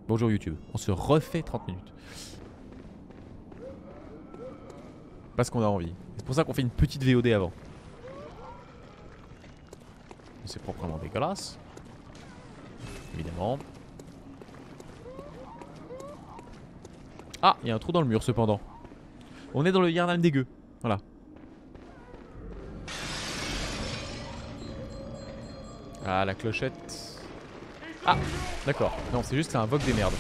Bonjour YouTube, on se refait 30 minutes. Parce qu'on a envie. C'est pour ça qu'on fait une petite VOD avant. C'est proprement dégueulasse. Évidemment. Ah, il y a un trou dans le mur cependant. On est dans le Yharnam dégueu. Voilà. Ah, la clochette. Ah, d'accord. Non, c'est juste que ça invoque des merdes.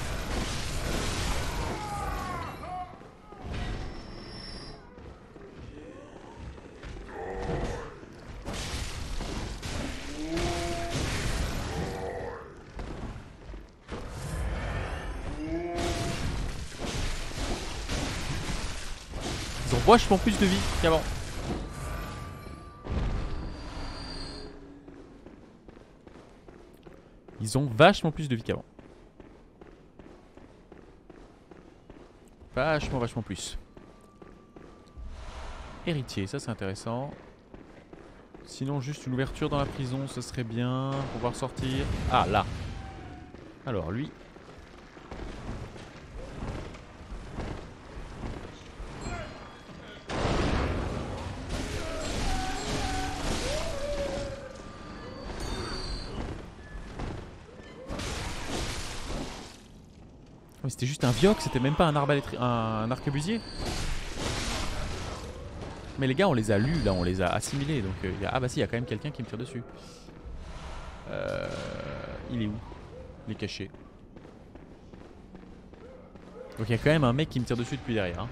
Ils ont vachement plus de vie qu'avant. Ils ont vachement plus de vie qu'avant. Vachement plus. Héritier, ça c'est intéressant. Sinon juste une ouverture dans la prison, ce serait bien. Pour pouvoir sortir. Ah là. Alors lui. Mais c'était juste un vioc, c'était même pas un un arquebusier. Mais les gars on les a lus là, on les a assimilés donc ah bah si, il y a quand même quelqu'un qui me tire dessus. Il est où? Il est caché. Donc il y a quand même un mec qui me tire dessus depuis derrière hein.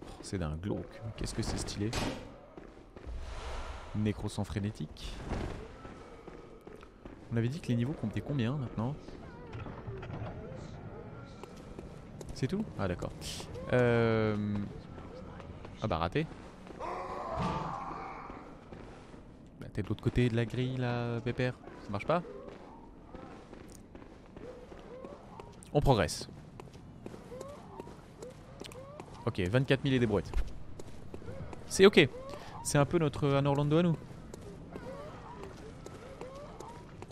Oh, c'est d'un glauque, qu'est-ce que c'est stylé. Nécrosang frénétique. On avait dit que les niveaux comptaient combien maintenant? C'est tout? Ah d'accord. Ah bah raté. Bah, t'es de l'autre côté de la grille là, pépère. Ça marche pas? On progresse. Ok, 24 000 et des brouettes. C'est ok. C'est un peu notre Anne Orlando à nous.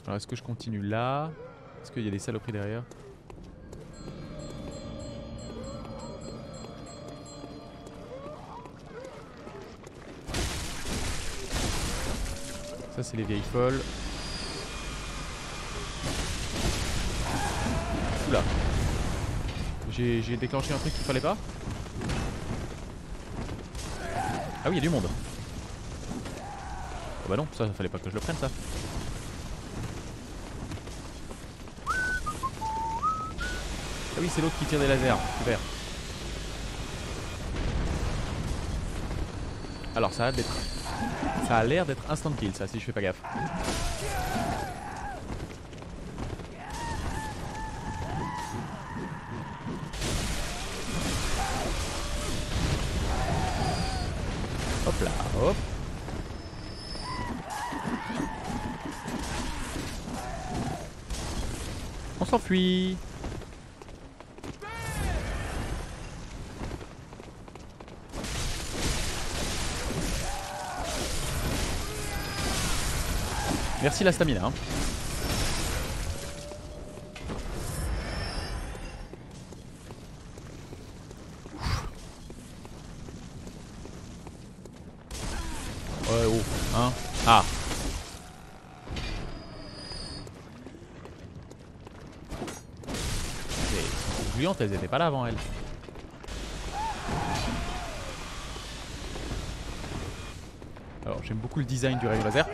Alors est-ce que je continue là? Est-ce qu'il y a des saloperies derrière? Ça c'est les vieilles folles. Oula. J'ai déclenché un truc qu'il fallait pas. Ah oui, il y a du monde. Oh bah non, ça fallait pas que je le prenne ça. Ah oui, c'est l'autre qui tire des lasers. Super. Alors ça a l'air d'être instant kill ça si je fais pas gaffe. Hop là, hop. On s'enfuit. Merci la stamina hein. Ouais oh hein. Ah. Les gluantes elles étaient pas là avant elles. Alors j'aime beaucoup le design du rayon laser.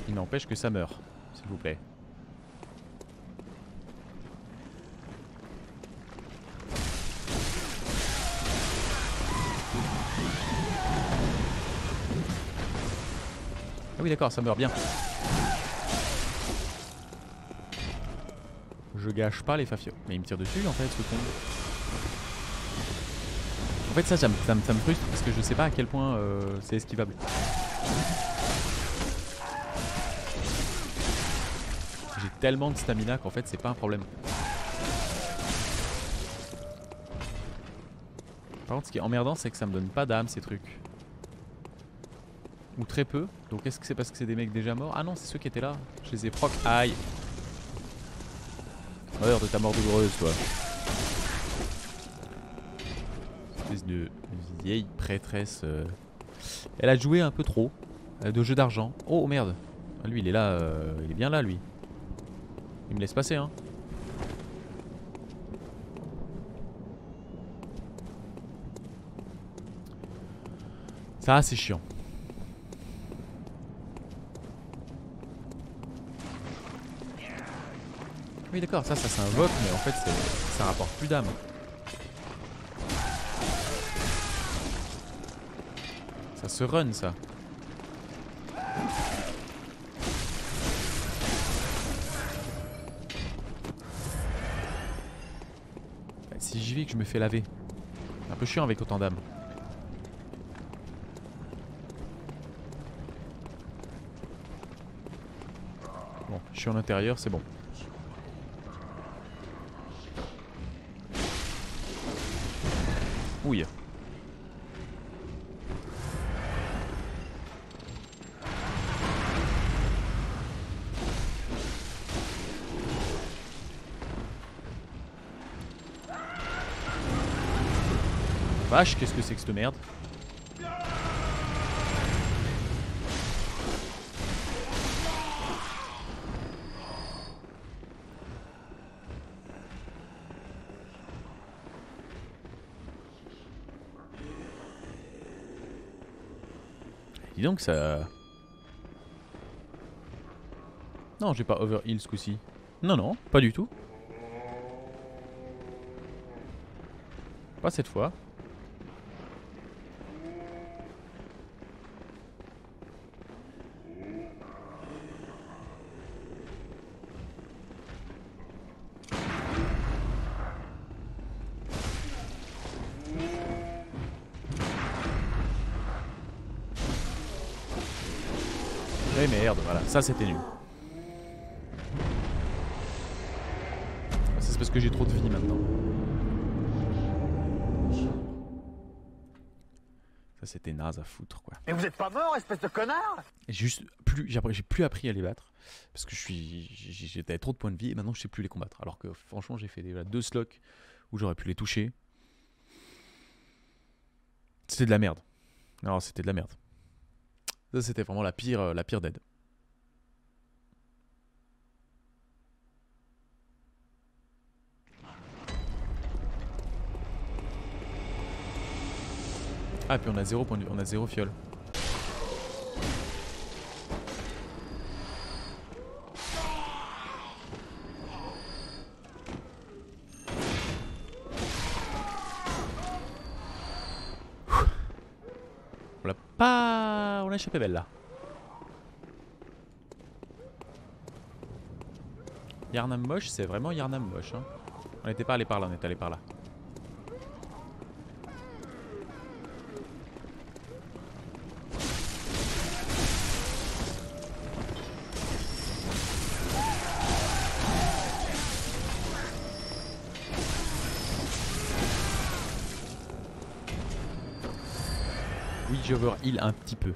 Il n'empêche que ça meurt, s'il vous plaît. Ah oui d'accord, ça meurt bien. Je gâche pas les fafios. Mais il me tire dessus en fait ce con. En fait ça me frustre parce que je sais pas à quel point c'est esquivable. J'ai tellement de stamina qu'en fait c'est pas un problème. Par contre ce qui est emmerdant c'est que ça me donne pas d'âme ces trucs. Ou très peu. Donc est-ce que c'est parce que c'est des mecs déjà morts? Ah non, c'est ceux qui étaient là. Je les ai proc. Aïe. Heure de ta mort douloureuse, toi. Espèce de vieille prêtresse. Elle a joué un peu trop de jeu d'argent. Oh merde. Ah, lui, il est là. Il est bien là, lui. Il me laisse passer, hein. Ça, c'est chiant. Oui, d'accord, ça s'invoque, mais en fait, ça rapporte plus d'âme. Ça se run, ça. Si j'y vais que je me fais laver. Un peu chiant avec autant d'âme. Bon, je suis en intérieur, c'est bon. Ouille. Vache, qu'est-ce que c'est que cette merde? Dis donc ça... Non, j'ai pas overheal ce coup-ci. Non, non, pas du tout. Pas cette fois. Eh merde, voilà, ça c'était nul. C'est parce que j'ai trop de vie maintenant. Ça c'était naze à foutre quoi. Mais vous êtes pas mort, espèce de connard! Juste plus, j'ai plus appris à les battre parce que j'avais trop de points de vie et maintenant je sais plus les combattre. Alors que franchement j'ai fait deux slots où j'aurais pu les toucher. C'était de la merde. Non, c'était de la merde. Ça c'était vraiment la pire dead. Ah, puis on a 0 point de vue, on a 0 fiole. On l'a pas... On a échappé belle là. Yarnam moche, c'est vraiment Yarnam moche. Hein. On n'était pas allé par là, on est allé par là. Oui, j'overheal un petit peu.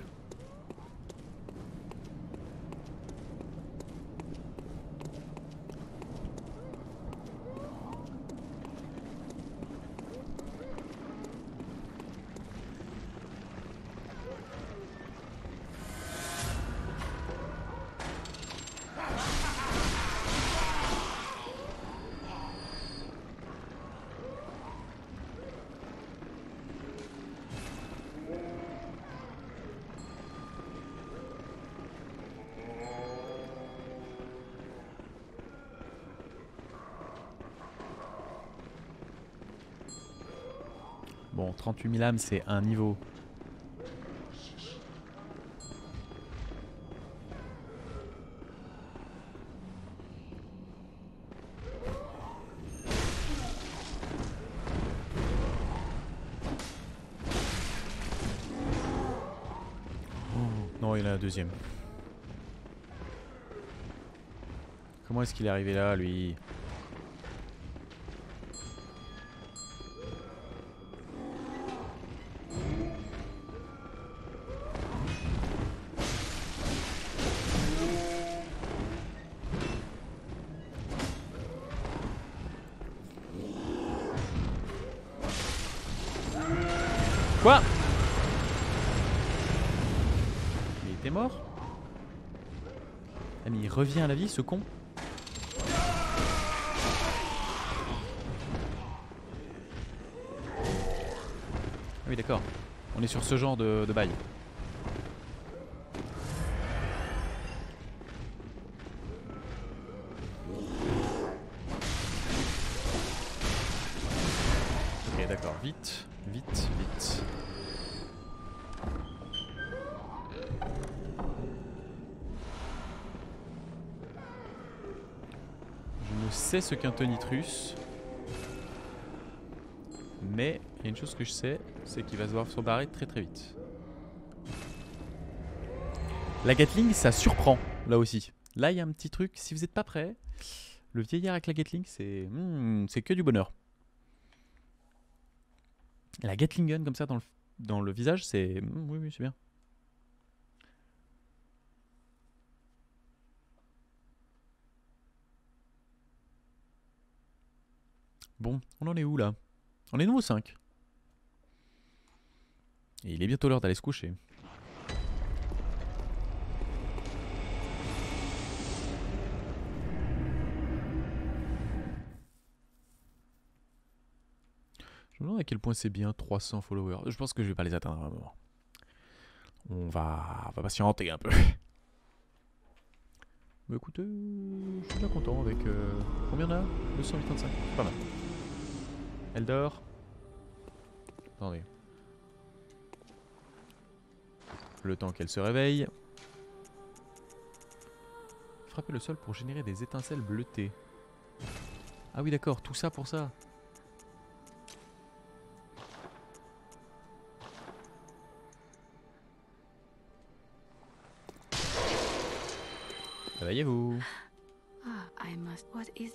Bon, 38 000 âmes, c'est un niveau. Non, il y en a un deuxième. Comment est-ce qu'il est arrivé là, lui? Quoi? Il était mort? Ah mais il revient à la vie ce con? Ah oui d'accord. On est sur ce genre de bail. Ok d'accord, vite, vite, vite. Je ne sais ce qu'un tonitruce. Mais il y a une chose que je sais, c'est qu'il va se voir se barrer très très vite. La Gatling, ça surprend, là aussi. Là, il y a un petit truc, si vous n'êtes pas prêt, le vieillard avec la Gatling, c'est que du bonheur. Et la Gatling gun comme ça dans le visage, c'est... oui, oui, c'est bien. Bon, on en est où là? On est nouveau 5. Et il est bientôt l'heure d'aller se coucher. Je me demande à quel point c'est bien 300 followers. Je pense que je vais pas les atteindre à un moment. On va patienter un peu. Mais écoutez, je suis bien content avec... combien on a? 285, c'est pas mal. Elle dort. Attendez. Le temps qu'elle se réveille. Frapper le sol pour générer des étincelles bleutées. Ah oui d'accord, tout ça pour ça. Réveillez-vous. Ah, I must. What is?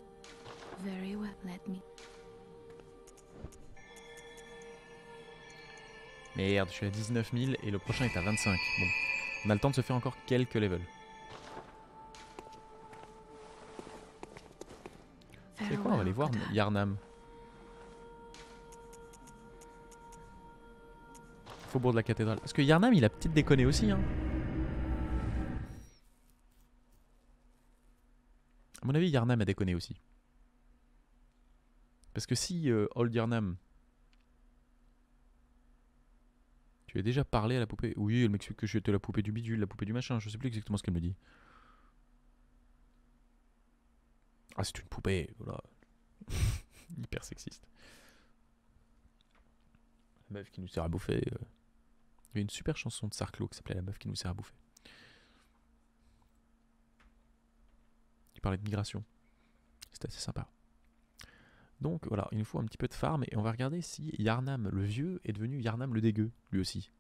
Very well. Let me. Merde, je suis à 19 000 et le prochain est à 25. Bon, on a le temps de se faire encore quelques levels. C'est quoi? On va aller voir Yarnam. Faubourg de la cathédrale. Parce que Yarnam, il a peut-être déconné aussi, hein. À mon avis, Yarnam a déconné aussi. Parce que si Old Yarnam... Tu as déjà parlé à la poupée? Oui, elle m'explique que j'étais la poupée du bidule, la poupée du machin. Je sais plus exactement ce qu'elle me dit. Ah, c'est une poupée, voilà. Hyper sexiste. La meuf qui nous sert à bouffer. Il y avait une super chanson de Sarclo qui s'appelait La meuf qui nous sert à bouffer. Il parlait de migration. C'était assez sympa. Donc voilà, il nous faut un petit peu de farm et on va regarder si Yarnam le vieux est devenu Yarnam le dégueu, lui aussi.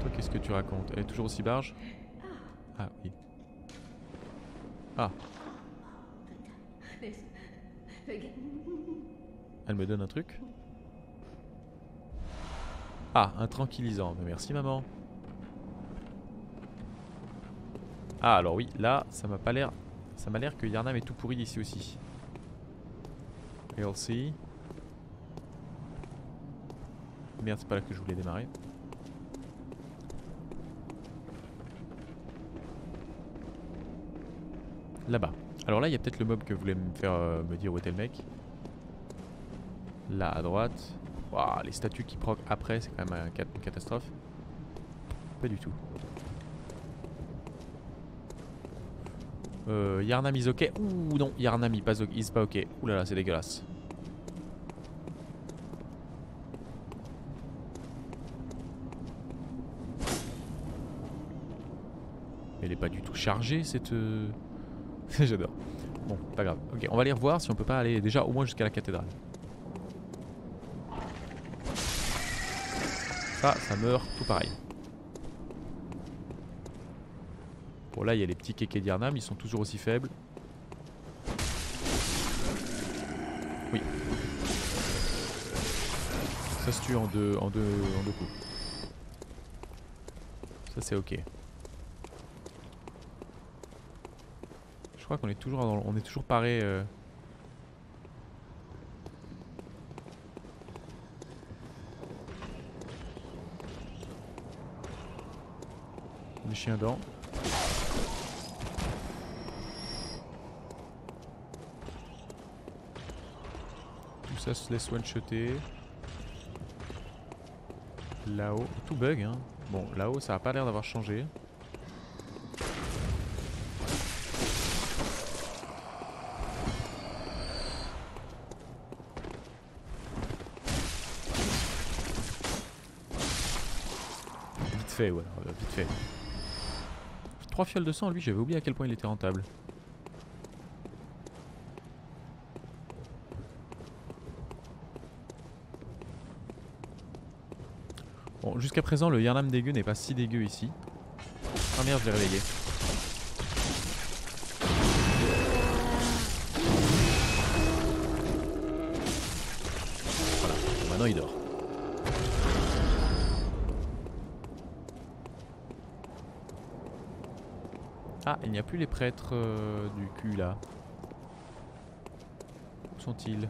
Toi, qu'est-ce que tu racontes? Elle est toujours aussi barge? Ah oui. Ah. Elle me donne un truc. Ah, un tranquillisant. Merci maman. Ah alors oui, là, ça m'a pas l'air... Ça m'a l'air que Yarnam est tout pourri ici aussi. LC. Merde, c'est pas là que je voulais démarrer. Là-bas. Alors là, il y a peut-être le mob que voulait me faire me dire où était le mec. Là, à droite. Waouh, les statues qui proc après, c'est quand même une catastrophe. Pas du tout. Yarnam is ok. Ouh non, Yarnam is pas ok. Ouh là là, c'est dégueulasse. Elle est pas du tout chargée cette... J'adore. Bon, pas grave. Ok, on va aller revoir si on peut pas aller déjà au moins jusqu'à la cathédrale. Ça meurt tout pareil. Bon là il y a les petits kékés d'Yarnam, ils sont toujours aussi faibles. Oui. Ça se tue en deux coups. Ça c'est ok. Je crois qu'on est toujours on est toujours paré. Des chiens dents. Tout ça se laisse one-shotter. Là-haut, tout bug hein. Bon, là-haut ça a pas l'air d'avoir changé. Vite fait, ouais, vite fait. 3 fioles de sang, lui j'avais oublié à quel point il était rentable. Bon, jusqu'à présent, le Yharnam dégueu n'est pas si dégueu ici. Ah merde, je l'ai réveillé. Voilà, bon, maintenant il dort. Ah, il n'y a plus les prêtres du cul là. Où sont-ils ?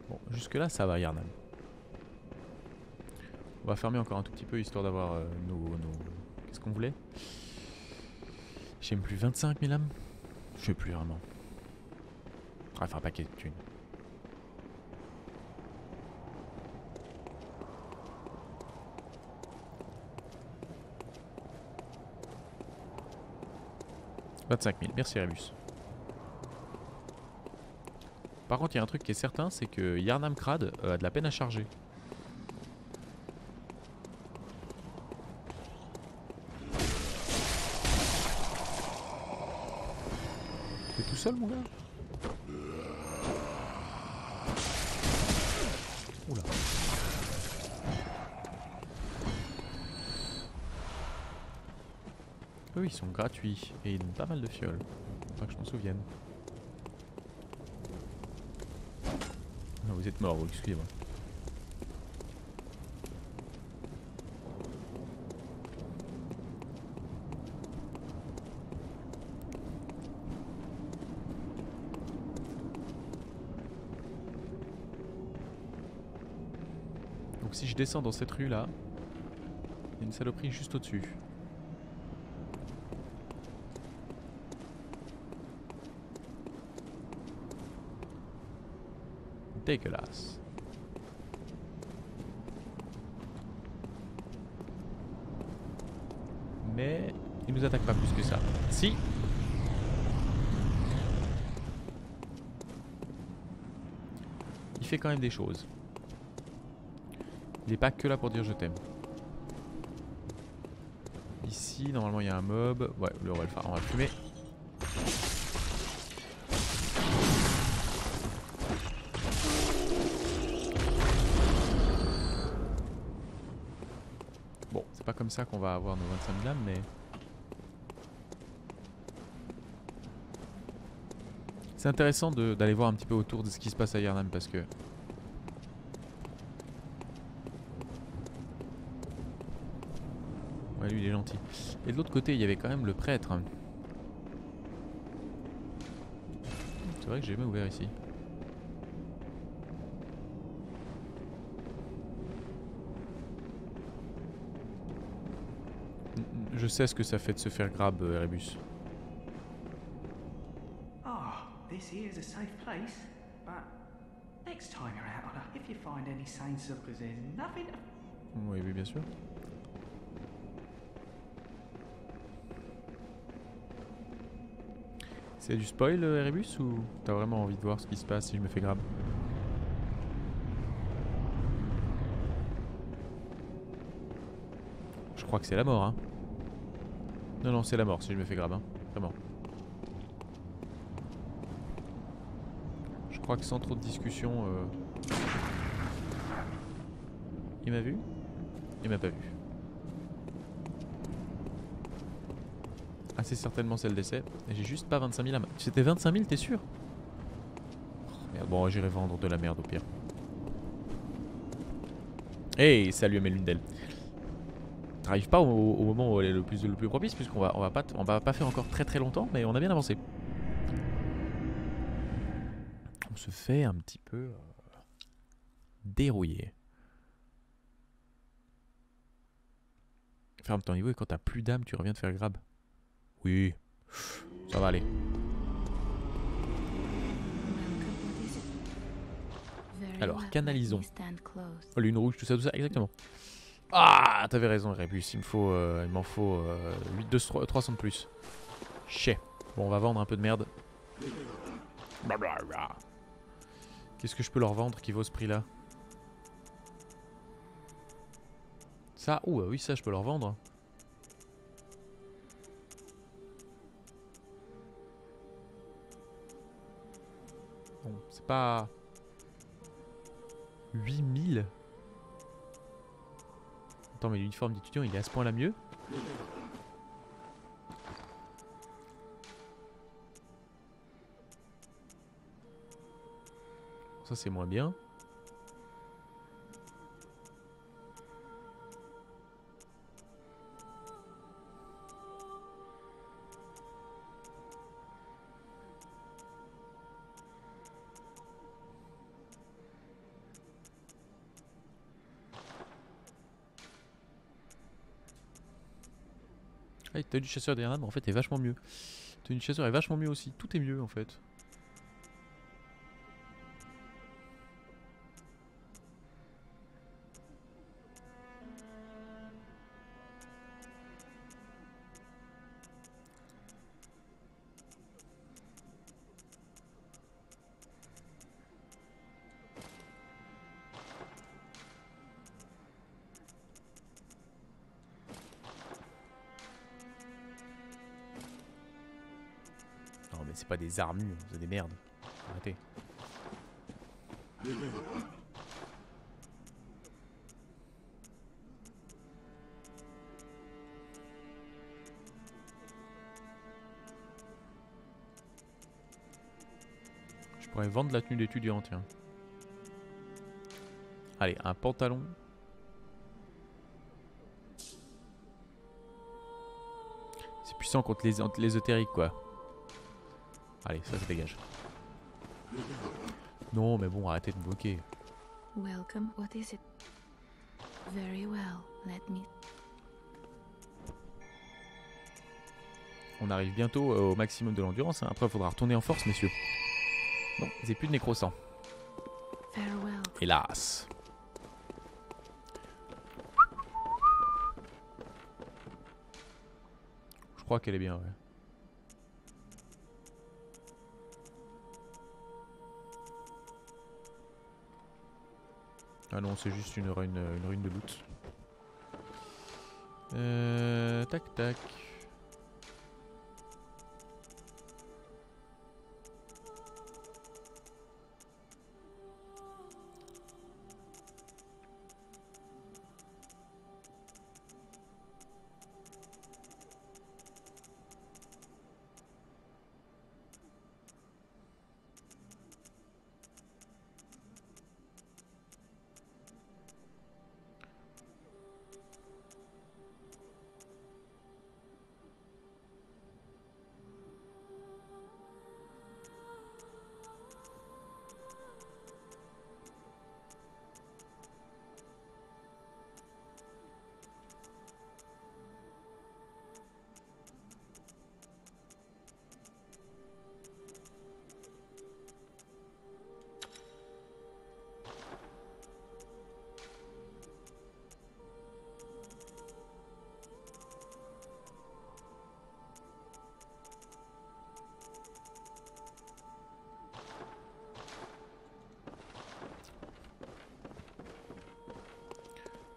Bon, jusque là ça va Yharnam. On va fermer encore un tout petit peu histoire d'avoir nos... Qu'est-ce qu'on voulait? J'ai même plus 25 000 âmes. Je sais plus vraiment. Ah, enfin un paquet de thunes. « 25 000, merci Rébus. » Par contre, il y a un truc qui est certain, c'est que Yharnam Crad a de la peine à charger. T'es tout seul, mon gars? Oula. Eux, ils sont gratuits et ils donnent pas mal de fioles. Pas que je m'en souvienne. Ah, vous êtes mort, vous, excusez-moi. Donc si je descends dans cette rue là, il y a une saloperie juste au-dessus. Dégueulasse. Mais il nous attaque pas plus que ça. Si. Il fait quand même des choses. Il est pas que là pour dire je t'aime. Ici, normalement, il y a un mob. Ouais, on va le faire. On va le fumer. Bon, c'est pas comme ça qu'on va avoir nos 25 000 âmes, mais... C'est intéressant d'aller voir un petit peu autour de ce qui se passe à Yharnam parce que... Ouais, lui il est gentil. Et de l'autre côté, il y avait quand même le prêtre. C'est vrai que j'ai jamais ouvert ici. Je sais ce que ça fait de se faire grab, Erebus. This here is a safe place, but next time you're out on a, if you find any saints of, because there's nothing to... Oui, oui, bien sûr. C'est du spoil, Erebus, ou t'as vraiment envie de voir ce qui se passe si je me fais grab? Je crois que c'est la mort, hein. Non, non, c'est la mort si je me fais grab, hein. Vraiment. Je crois que sans trop de discussion... Il m'a vu? Il m'a pas vu. Ah, c'est certainement celle d'essai. J'ai juste pas 25 000 âmes. C'était 25 000, t'es sûr? Bon, j'irai vendre de la merde au pire. Hey, salut Amelundel. T'arrives pas au moment où elle est le plus propice, puisqu'on va pas faire encore très longtemps, mais on a bien avancé. On se fait un petit peu dérouiller. Ferme ton niveau et quand t'as plus d'âme, tu reviens te faire grab. Oui, ça va aller. Alors, canalisons. Lune rouge, tout ça, exactement. Ah, t'avais raison, Rébus, il m'en faut 8 de 300 de plus. Chais. Bon, on va vendre un peu de merde. Qu'est-ce que je peux leur vendre qui vaut ce prix-là? Ça, oui, ça, je peux leur vendre. Bon, c'est pas... 8000. Attends, mais l'uniforme d'étudiant, il est à ce point-là mieux? Ça, c'est moins bien. Ah, tenue du chasseur d'Irlande, en fait, est vachement mieux. Tenue du chasseur est vachement mieux aussi. Tout est mieux, en fait. Non, mais c'est pas des armures, c'est des merdes. Arrêtez. Je pourrais vendre la tenue d'étudiant, tiens. Allez, un pantalon. C'est puissant contre les ésotériques, quoi. Allez, ça dégage. Non, mais bon, arrêtez de me bloquer. Welcome, what is it? Very well, let me... On arrive bientôt au maximum de l'endurance. Hein. Après, il faudra retourner en force, messieurs. Non, c'est plus de nécrosang. Farewell. Hélas. Je crois qu'elle est bien, ouais. Ah non, c'est juste une rune de loot. Tac tac.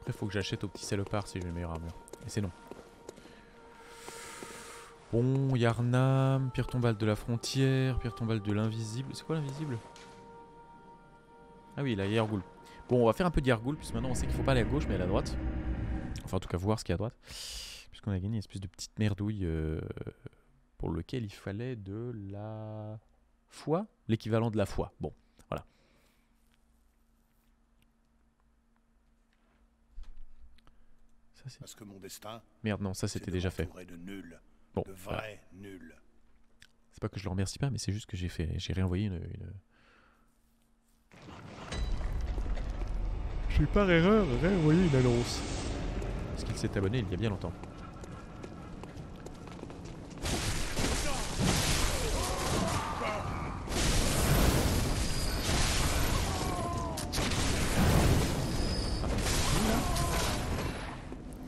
Après, faut que j'achète au petit salopard si j'ai une meilleure armure. Et c'est non. Bon, Yarnam, pierre tombale de la frontière, pierre tombale de l'invisible. C'est quoi l'invisible? Ah oui, la Yargoul. Bon, on va faire un peu d'Yargoul, puisque maintenant on sait qu'il faut pas aller à gauche, mais aller à droite. Enfin, en tout cas, voir ce qu'il y a à droite. Puisqu'on a gagné une espèce de petite merdouille pour lequel il fallait de la foi. L'équivalent de la foi. Bon, voilà. Ça, c'est... Parce que mon destin, Merde, non, ça c'est c'était de déjà fait. m'entourer de nuls. Bon, De voilà. vrais nuls. C'est pas que je le remercie pas, mais c'est juste que j'ai réenvoyé une... J'ai par erreur réenvoyé une annonce. Parce qu'il s'est abonné il y a bien longtemps.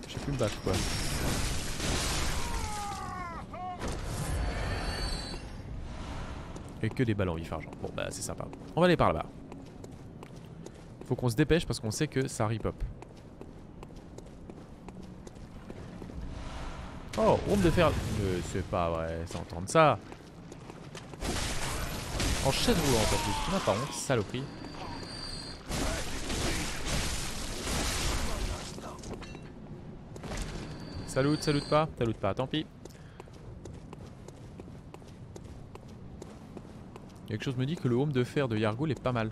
Je sais plus me battre quoi. Et que des balles en vif argent. Bon bah c'est sympa. On va aller par là-bas. Faut qu'on se dépêche parce qu'on sait que ça ripop. Oh, honte de faire... c'est pas vrai, c'est entendre ça. En chaise roulante en plus. Tu n'as pas honte, saloperie. Salute pas, tant pis. Quelque chose me dit que le home de fer de Yarghoul est pas mal.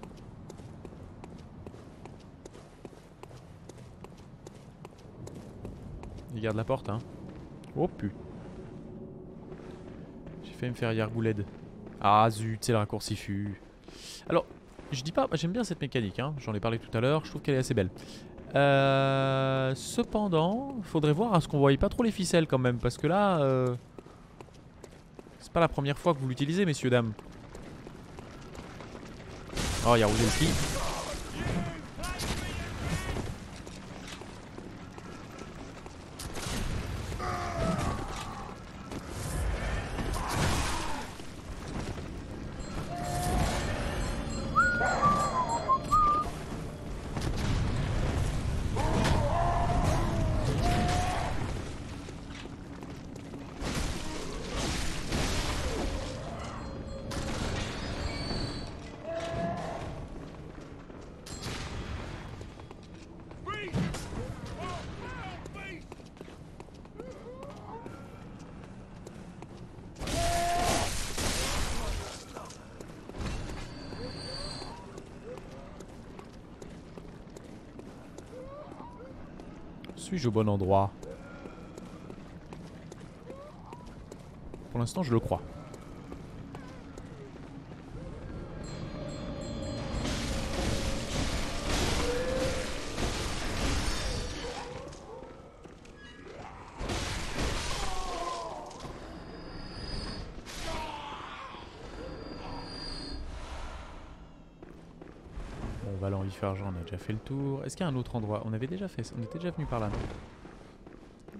Il garde la porte, hein. Oh pu. J'ai failli me faire Yarghouled. Ah zut, c'est le raccourci fut. Alors, je dis pas, j'aime bien cette mécanique, hein. J'en ai parlé tout à l'heure, je trouve qu'elle est assez belle. Cependant, faudrait voir à ce qu'on voyait pas trop les ficelles quand même, parce que là, c'est pas la première fois que vous l'utilisez, messieurs, dames. Oh, il y a Rouzelski. Suis-je au bon endroit? Pour l'instant, je le crois. Bon, Valant vif argent, on a déjà fait le tour. Est-ce qu'il y a un autre endroit? On avait déjà fait ça. On était déjà venu par là, non?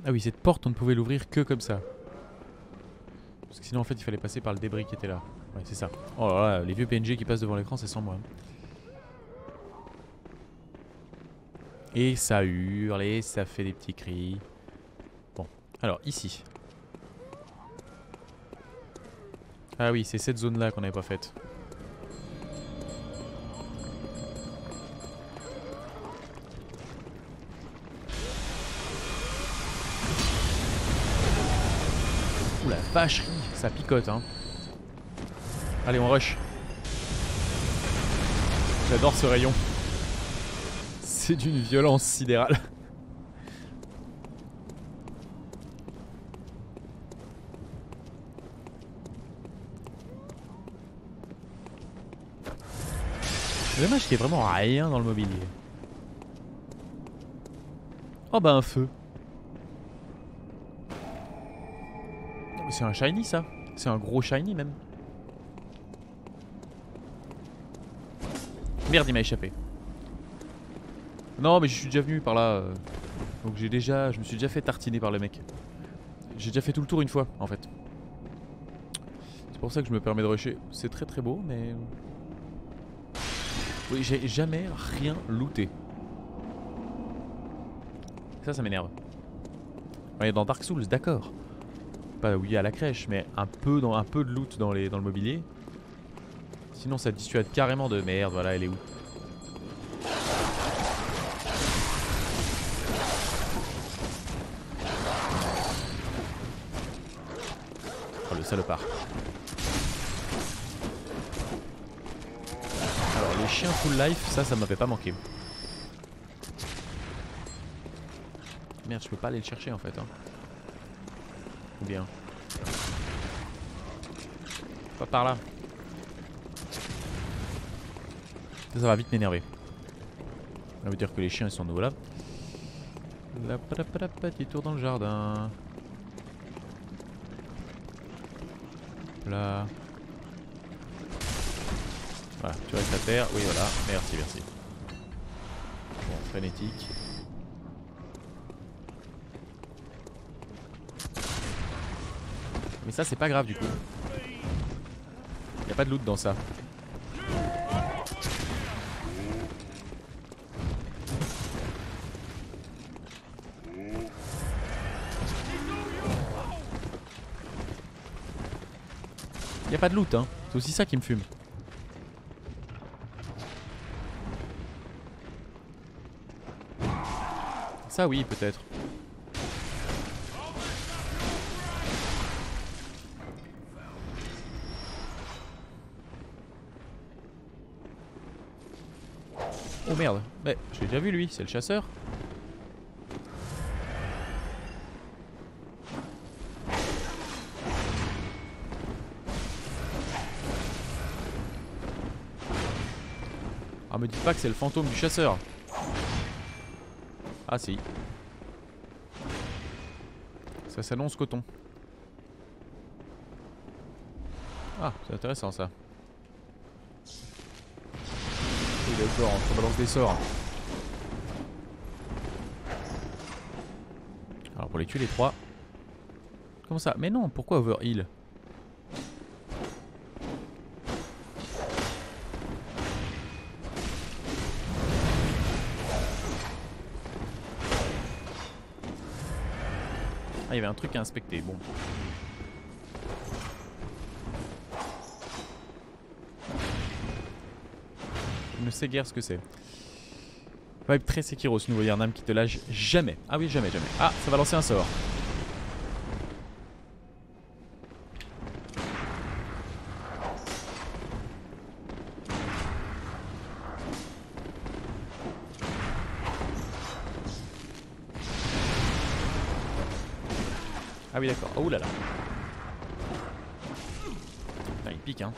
Ah oui, cette porte, on ne pouvait l'ouvrir que comme ça. Parce que sinon, en fait, il fallait passer par le débris qui était là. Ouais, c'est ça. Oh là là, les vieux PNG qui passent devant l'écran, c'est sans moi. Et ça hurle, et ça fait des petits cris. Bon, alors, ici. Ah oui, c'est cette zone-là qu'on n'avait pas faite. Ouh la vacherie, ça picote hein. Allez on rush. J'adore ce rayon. C'est d'une violence sidérale. C'est dommage qu'il y ait vraiment rien dans le mobilier. Oh bah un feu. C'est un shiny ça. C'est un gros shiny même. Merde il m'a échappé. Non mais je suis déjà venu par là. Donc je me suis déjà fait tartiner par le mec. J'ai déjà fait tout le tour une fois en fait. C'est pour ça que je me permets de rusher. C'est très très beau mais... Oui j'ai jamais rien looté. Ça m'énerve. On est dans Dark Souls d'accord. Pas oui à la crèche mais un peu de loot dans le mobilier. Sinon ça dissuade carrément de merde. Voilà elle est où? Oh le salopard. Alors les chiens full life ça m'avait pas manqué. Merde, je peux pas aller le chercher en fait. Hein. Ou bien. Pas par là. Ça va vite m'énerver. Ça veut dire que les chiens ils sont nouveaux là. Petit tour dans le jardin. Là. Voilà, tu restes à terre. Oui, voilà. Merci, merci. Bon, frénétique. Mais ça, c'est pas grave du coup. Y a pas de loot dans ça. Y a pas de loot, hein. C'est aussi ça qui me fume. Ça oui, peut-être. Oh merde, mais je l'ai déjà vu lui, c'est le chasseur. Ah me dites pas que c'est le fantôme du chasseur. Ah si. Ça s'annonce coton. Ah, c'est intéressant ça. Oui d'accord, on balance des sorts. Alors pour les tuer les trois. Comment ça? Mais non, pourquoi overheal? Ah, il y avait un truc à inspecter, bon. Je ne sais guère ce que c'est. Vibe très Sekiro, ce nouveau Yharnam qui te lâche jamais. Ah oui, jamais, jamais. Ah, ça va lancer un sort. Ah oui d'accord, oh là là. Putain, il pique hein.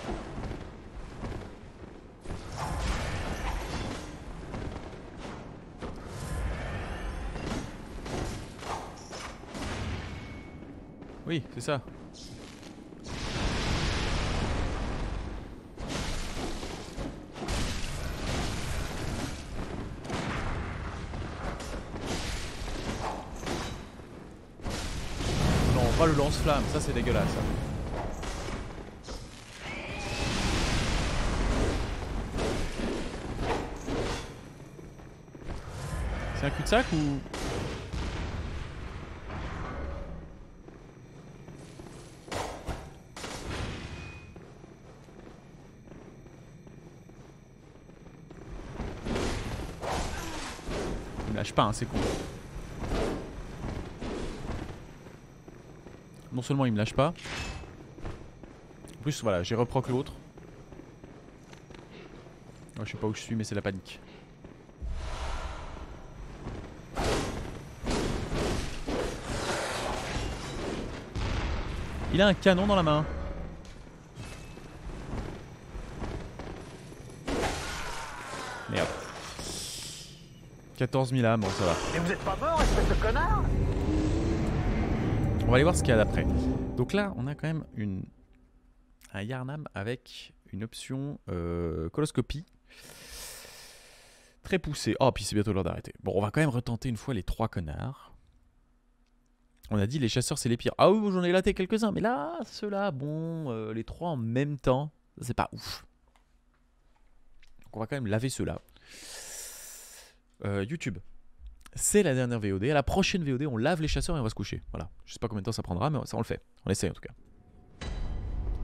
Oui, c'est ça. Non, pas le lance-flamme, ça c'est dégueulasse. C'est un cul-de-sac ou... Il me lâche pas, hein, c'est con. Non seulement il me lâche pas, en plus voilà, j'ai reproc l'autre. Oh, je sais pas où je suis mais c'est la panique. Il a un canon dans la main. Merde. 14 000 âmes, bon ça va. Mais vous êtes pas mort, espèce de connard? On va aller voir ce qu'il y a d'après. Donc là, on a quand même un Yharnam avec une option coloscopie. Très poussée. Oh, puis c'est bientôt l'heure d'arrêter. Bon, on va quand même retenter une fois les trois connards. On a dit les chasseurs c'est les pires. Ah oui, j'en ai laté quelques-uns. Mais là, ceux-là, bon, les trois en même temps, c'est pas ouf. Donc on va quand même laver ceux-là. YouTube. C'est la dernière VOD. À la prochaine VOD, on lave les chasseurs et on va se coucher. Voilà. Je sais pas combien de temps ça prendra, mais ça on le fait. On essaye en tout cas.